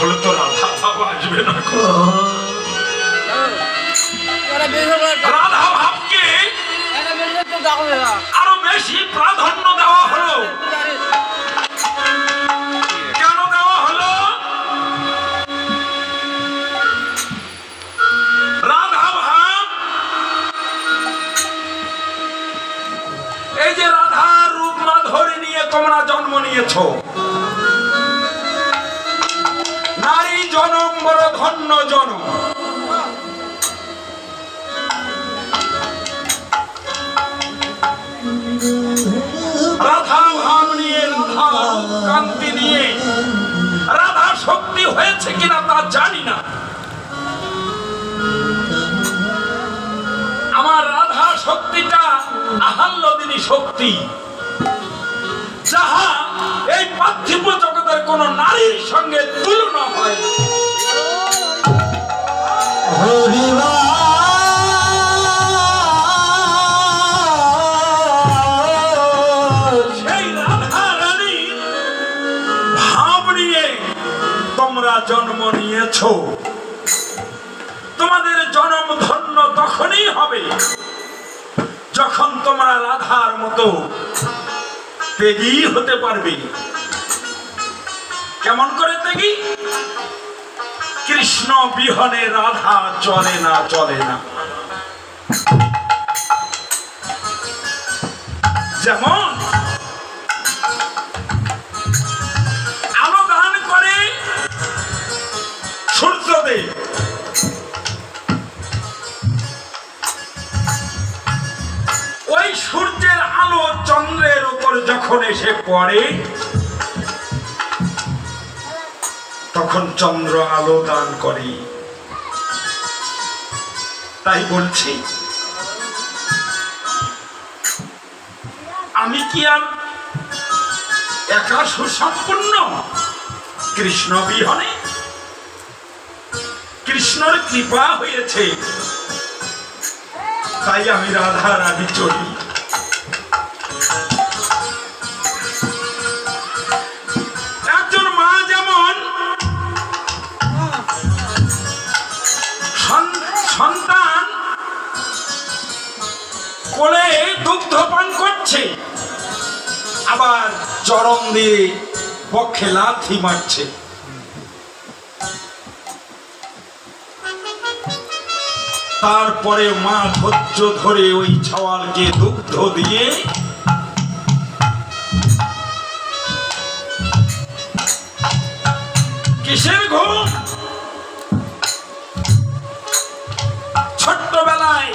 তাহলে তো রাধা ভাব আসবে না। রাধা ভাবকে আরো বেশি প্রাধান্য দেওয়া হলো। কেন দেওয়া হলো? রাধা ভাব, এই যে রাধার রূপ মাধুরী নিয়ে তোমরা জন্ম নিয়েছ, নারী জনম বড় ধন্য জনম। রাধা ভাব নিয়ে, রাধা কান্তি নিয়ে রাধা শক্তি হয়েছে কিনা তা জানি না। আমার রাধা শক্তিটা আহ্লাদিনী শক্তি, যাহা এই পার্থিব জগতের কোন নারীর সঙ্গে তুলনা হয়। সেই রাধা রানীর ভাব নিয়ে তোমরা জন্ম নিয়েছ। তোমাদের জন্ম ধন্য তখনই হবে যখন তোমরা রাধার মতো তেগী হতে পারবে। কেমন করে তেগী? কৃষ্ণ বিহনে রাধা চলে না, চলে না। যেমন আলো দান করে সূর্যদেব, ওই সূর্যের আলো চন্দ্রের উপর যখন এসে পড়ে তখন চন্দ্র আলো দান করে। তাই বলছি, আমি কি আর একা সুসম্পূর্ণ? কৃষ্ণ বিহনে কৃষ্ণর কৃপা হয়েছে, তাই আমি রাধা রানী চলি। একজন মা যেমন সন্তান কোলে দুগ্ধ পান করছে, আবার চরণ দিয়ে বক্ষে লাথি মারছে, তারপরে মা ধৈর্য ধরে ওই ছাওয়ালকে দুগ্ধ দিয়ে কিসের ঘুম? ছোট্টবেলায়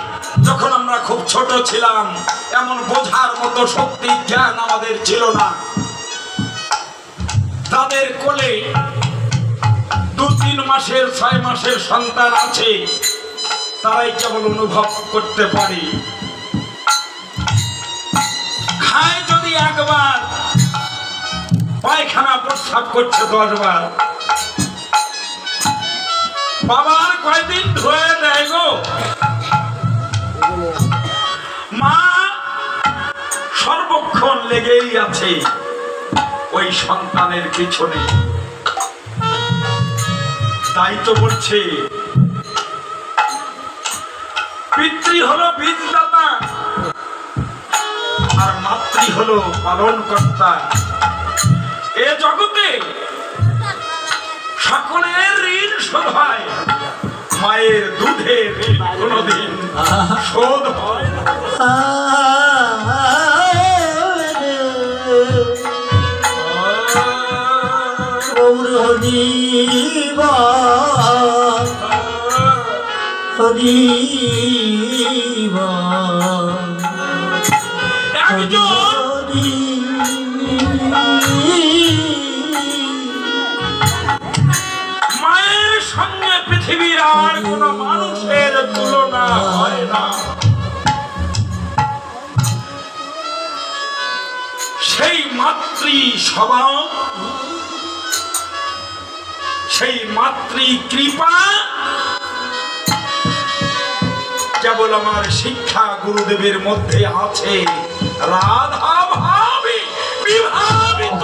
যখন আমরা খুব ছোট ছিলাম, এমন বোঝার মতো শক্তি জ্ঞান আমাদের ছিল না। তাদের কোলে 2-3 মাসের 6 মাসের সন্তান আছে, তারাই কেবল অনুভব করতে পারি। খায় যদি একবার, পায়খানা প্রস্রাব করছে 10 বার। বাবার কয়দিন ধুয়ে দেয় গো? মা সর্বক্ষণ লেগেই আছে ওই সন্তানের পিছনে। তাই তো বলছে, পিতৃ হলো বীজদাতা আর মাতৃ হলো পালন কর্তা। এ জগতে সকলের ঋণ শোধ হয়, মায়ের দুধের ঋণ কোনদিন শোধ হয় না। মায়ের সঙ্গে পৃথিবীর আর কোন মানুষের তুলনা হয় না। সেই মাতৃ স্বভাব, সেই মাতৃ কৃপা কেবল আমার শিক্ষা গুরুদেবের মধ্যে আছে। রাধা ভাবে বিভাবিত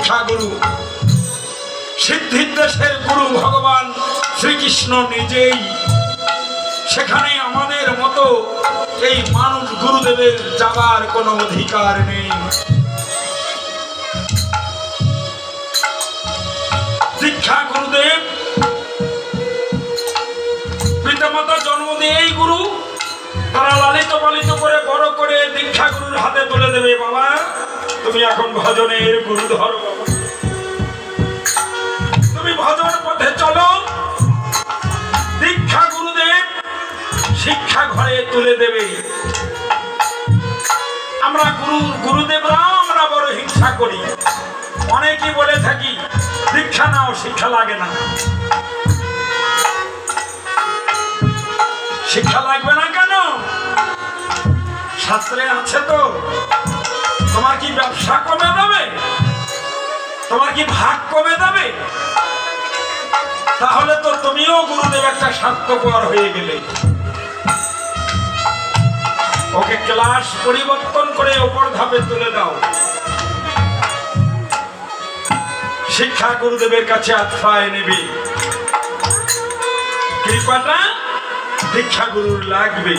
শিক্ষা গুরু, সিদ্ধিদেশের গুরু ভগবান শ্রীকৃষ্ণ নিজেই। সেখানে আমাদের মতো এই মানুষ গুরুদেবের যাবার কোনো অধিকার নেই। দীক্ষা গুরুদেব পিতামাতা জন্ম দিয়েই গুরু, তারা লালিত পালিত করে বড় করে দীক্ষা গুরুর হাতে তুলে দেবে, বাবা তুমি এখন ভজনের গুরু ধরো, তুমি ভজন পথে চলো। দীক্ষা গুরুদেব শিক্ষা ঘরে তুলে দেবে। আমরা গুরুদেবরাও আমরা বড় হিংসা করি। অনেকেই বলে থাকি দীক্ষা নাও, শিক্ষা লাগে না। শিক্ষা লাগবে না কেন? শাস্ত্রে আছে তো। তোমার কি ব্যবসা কমে যাবে? তোমার কি ভাগ কমে যাবে? তাহলে তো তুমিও গুরুদেব একটা স্বার্থপর হয়ে গেলে। ওকে ক্লাস পরিবর্তন করে ওপর ধাপে তুলে দাও। শিক্ষা গুরুদেবের কাছে আশ্রয় নেবে। কৃপাটা দীক্ষা গুরুর লাগবে।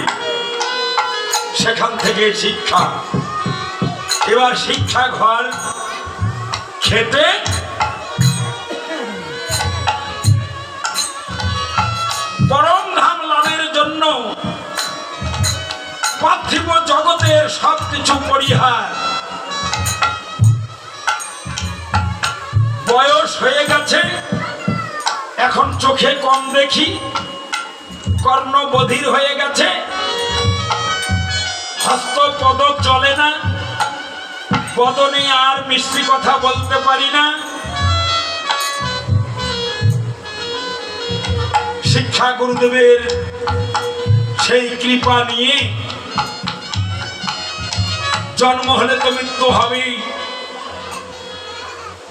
সেখান থেকে শিক্ষা। এবার শিক্ষা ঘর খেতে পরম ধাম লাভের জন্য পার্থিব জগতের সবকিছু পরিহার। বয়স হয়ে গেছে, এখন চোখে কম দেখি, কর্ণ বধির হয়ে গেছে, হস্ত পদ চলে না, বদনে আর মিষ্টি কথা বলতে পারি না। শিক্ষা গুরুদেবের সেই কৃপা নিয়ে জন্ম হলে তো মৃত্যু হবেই।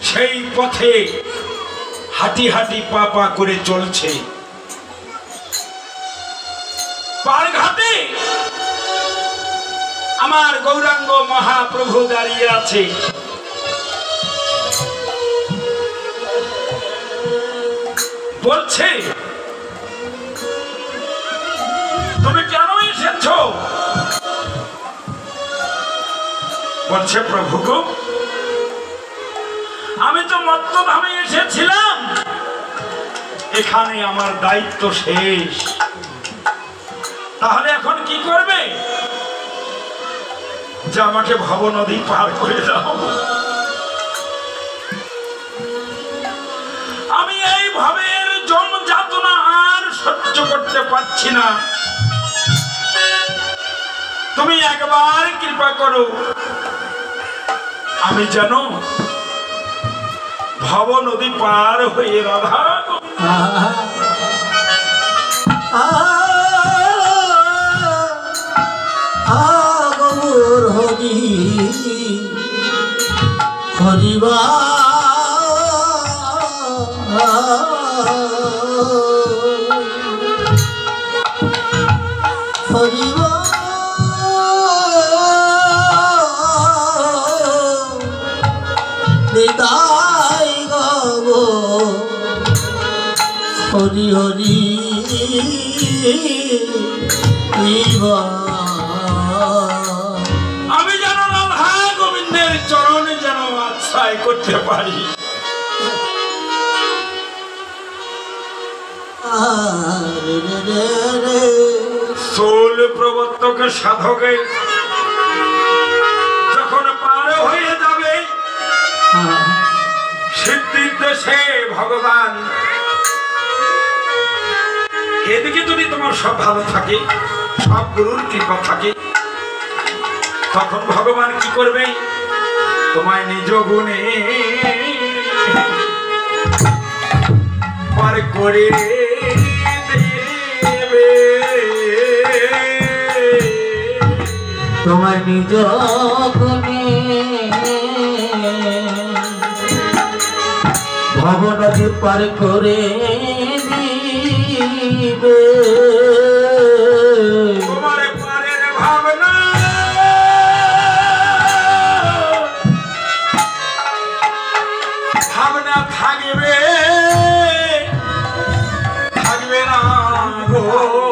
সেই পথে হাঁটি হাঁটি পা পা করে চলছে। পারঘাটে আমার গৌরাঙ্গ মহাপ্রভু দাঁড়িয়ে আছে। বলছে তুমি কেন এসেছ? বলছে প্রভু গো, আমি তো মত্তধামে এসেছিলাম, এখানে আমার দায়িত্ব শেষ। তাহলে এখন কি করবে? যে আমাকে ভব নদী পার করে দাও। আমি এই ভবের জন্ম যাতনা আর সহ্য করতে পারছি না। তুমি একবার কৃপা করো, আমি যেন ভব নদী পার হয়ে রাধা হরি হরিবা হরিবা নিতাই গাব হরি হরি আমি যেন রাধা গোবিন্দের চরণে যেন আশ্রয় করতে পারি। সোল প্রবর্তক সাধকে যখন পার হয়ে যাবে সিদ্ধির দেশে ভগবান, এদিকে যদি তোমার সব ভালো থাকে, সব গুরুর কৃপা থাকে, তখন ভগবান কি করবে? তোমায় নিজ গুণে পার করে দেবে। তোমার নিজ গুণে ভব নদী পার করে দিবে। তোমার পারের ভাবনা থাকবে থাকবে না গো